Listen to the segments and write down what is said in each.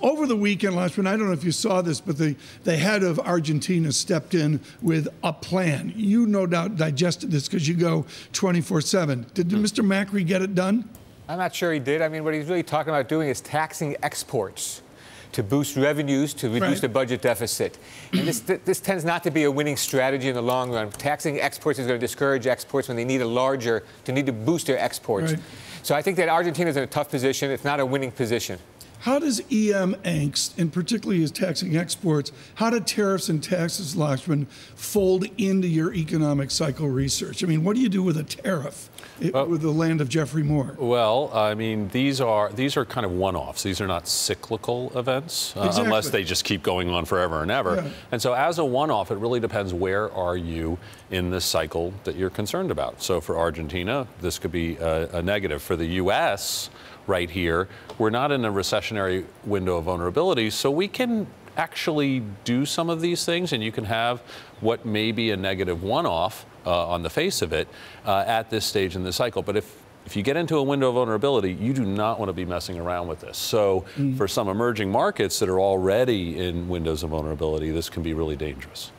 over the weekend, Lakshman, I don't know if you saw this, but the head of Argentina stepped in with a plan. You no doubt digested this because you go 24/7. Did Mr. Macri get it done? I'm not sure he did. I mean, what he's really talking about doing is taxing exports to boost revenues, to reduce the budget deficit. And this tends not to be a winning strategy in the long run. Taxing exports is going to discourage exports when they need to boost their exports. Right. So I think that Argentina is in a tough position. It's not a winning position. How does EM angst, and particularly as taxing exports, how do tariffs and taxes, Lakshman, fold into your economic cycle research? I mean, what do you do with a tariff with the land of Jeffrey Moore? Well, I mean, these are kind of one-offs. These are not cyclical events, unless they just keep going on forever and ever. Yeah. And so as a one-off, it really depends where are you in this cycle that you're concerned about. So for Argentina, this could be a negative. For the U.S., right here, we're not in a recessionary window of vulnerability, so we can actually do some of these things, and you can have what may be a negative one-off on the face of it at this stage in the cycle. But if you get into a window of vulnerability, you do not want to be messing around with this. So for some emerging markets that are already in windows of vulnerability, this can be really dangerous.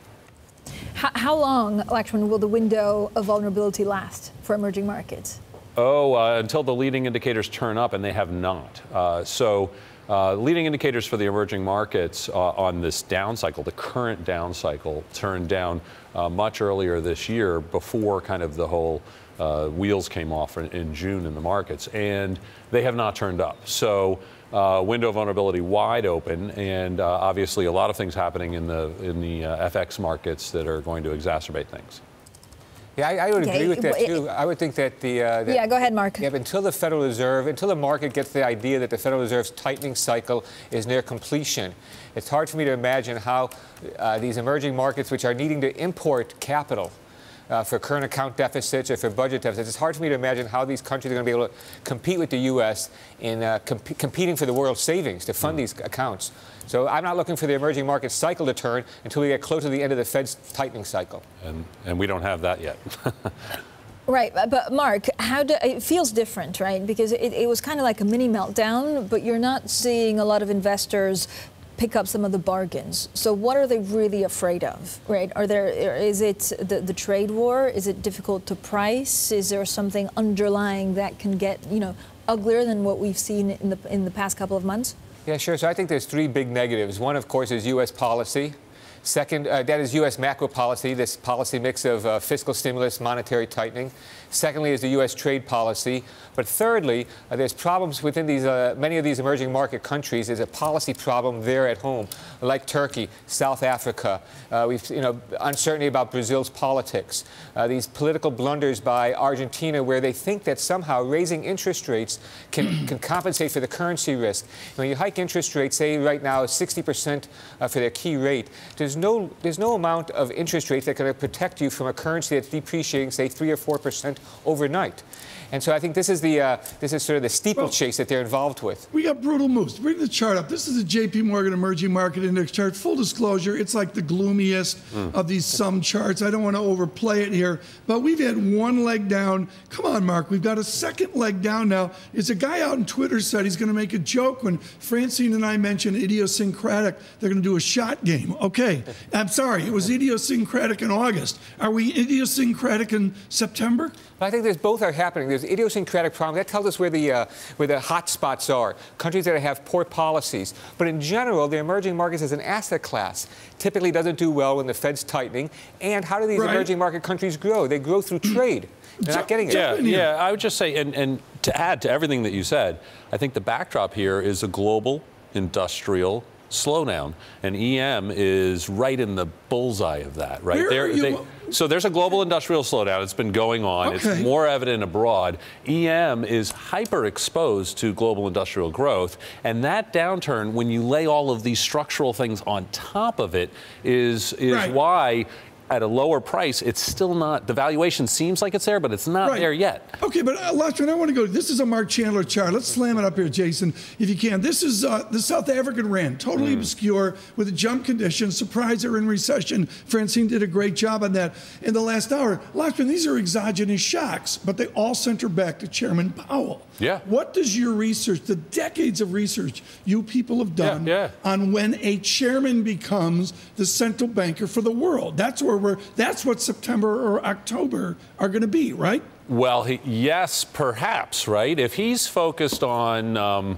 How long, Lakshman, will the window of vulnerability last for emerging markets? Until the leading indicators turn up, and they have not. Leading indicators for the emerging markets on this down cycle, the current down cycle, turned down much earlier this year before kind of the whole wheels came off in June in the markets, and they have not turned up. So window of vulnerability wide open, and obviously a lot of things happening in the FX markets that are going to exacerbate things. Yeah, I would agree with that, too. I would think that yeah, go ahead, Mark. Yeah, until the market gets the idea that the Federal Reserve's tightening cycle is near completion, it's hard for me to imagine how these emerging markets, which are needing to import capital for current account deficits or for budget deficits, it's hard for me to imagine how these countries are going to be able to compete with the U.S. in competing for the world's savings to fund these accounts. So I'm not looking for the emerging market cycle to turn until we get close to the end of the Fed's tightening cycle. And we don't have that yet. Right, but Mark, it feels different, right? Because it was kind of like a mini meltdown, but you're not seeing a lot of investors pick up some of the bargains. So what are they really afraid of, right? Is it the trade war? Is it difficult to price? Is there something underlying that can get, uglier than what we've seen in the past couple of months? Yeah, sure. So I think there's three big negatives. One, of course, is U.S. policy. Second, that is U.S. macro policy, this policy mix of fiscal stimulus, monetary tightening. Secondly is the U.S. trade policy. But thirdly, there's problems within these many of these emerging market countries. There's a policy problem there at home, like Turkey, South Africa. We've uncertainty about Brazil's politics. These political blunders by Argentina, where they think that somehow raising interest rates can compensate for the currency risk. When you hike interest rates, say right now 60% for their key rate, there's no amount of interest rates that can protect you from a currency that's depreciating, say 3 or 4% overnight. And so I think this is sort of the steeplechase that they're involved with. We got brutal moves. Bring the chart up. This is a J.P. Morgan Emerging Market Index chart. Full disclosure, it's like the gloomiest of these sum charts. I don't want to overplay it here, but we've had one leg down. Come on, Mark. We've got a second leg down now. It's a guy out on Twitter said he's going to make a joke when Francine and I mentioned idiosyncratic. They're going to do a shot game. Okay. I'm sorry. It was idiosyncratic in August. Are we idiosyncratic in September? I think both are happening. There's idiosyncratic problem. That tells us where the hot spots are, countries that have poor policies. But in general, the emerging markets as an asset class typically doesn't do well when the Fed's tightening. And how do these emerging market countries grow? They grow through trade. They're not getting it. Yeah, I would just say, and to add to everything that you said, I think the backdrop here is a global industrial slowdown, and EM is right in the bullseye of that, right? So there's a global industrial slowdown. It's been going on. Okay. It's more evident abroad. EM is hyper exposed to global industrial growth, and that downturn, when you lay all of these structural things on top of it, is why at a lower price, it's still not, the valuation seems like it's there, but it's not there yet. Okay, but Lakshman, I want to go, this is a Marc Chandler chart. Let's slam it up here, Jason, if you can. This is the South African rand, totally obscure with a jump condition. Surprise, they're in recession. Francine did a great job on that in the last hour. Lakshman, these are exogenous shocks, but they all center back to Chairman Powell. Yeah. What does your research, the decades of research you people have done on when a chairman becomes the central banker for the world? That's what September or October are going to be, right? Well, yes, perhaps, right? If he's focused on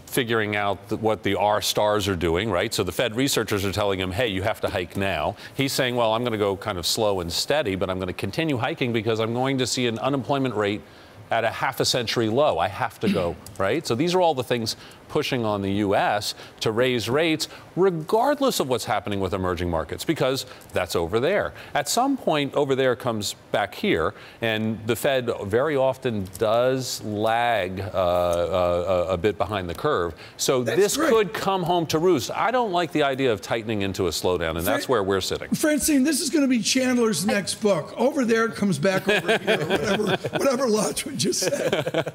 figuring out what the R stars are doing, right? So the Fed researchers are telling him, hey, you have to hike now. He's saying, well, I'm going to go kind of slow and steady, but I'm going to continue hiking because I'm going to see an unemployment rate at a half-a-century low. I have to go, right? So these are all the things pushing on the U.S. to raise rates, regardless of what's happening with emerging markets, because that's over there. At some point, over there comes back here, and the Fed very often does lag a bit behind the curve. So this could come home to roost. I don't like the idea of tightening into a slowdown, and that's where we're sitting. Francine, this is going to be Chandler's next book. Over there comes back over here, whatever Lakshman just said.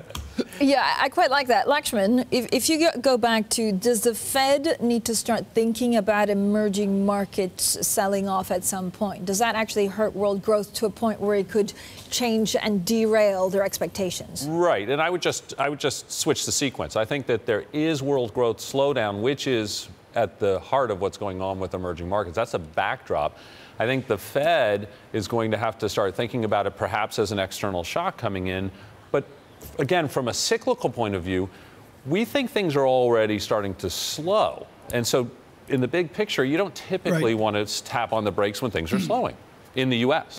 Yeah, I quite like that. Lakshman, if you go back to, does the Fed need to start thinking about emerging markets selling off at some point? Does that actually hurt world growth to a point where it could change and derail their expectations? Right, and I would just switch the sequence. I think that there is world growth slowdown, which is at the heart of what's going on with emerging markets. That's a backdrop. I think the Fed is going to have to start thinking about it perhaps as an external shock coming in. But again, from a cyclical point of view, we think things are already starting to slow. And so in the big picture, you don't typically want to tap on the brakes when things are slowing in the U.S.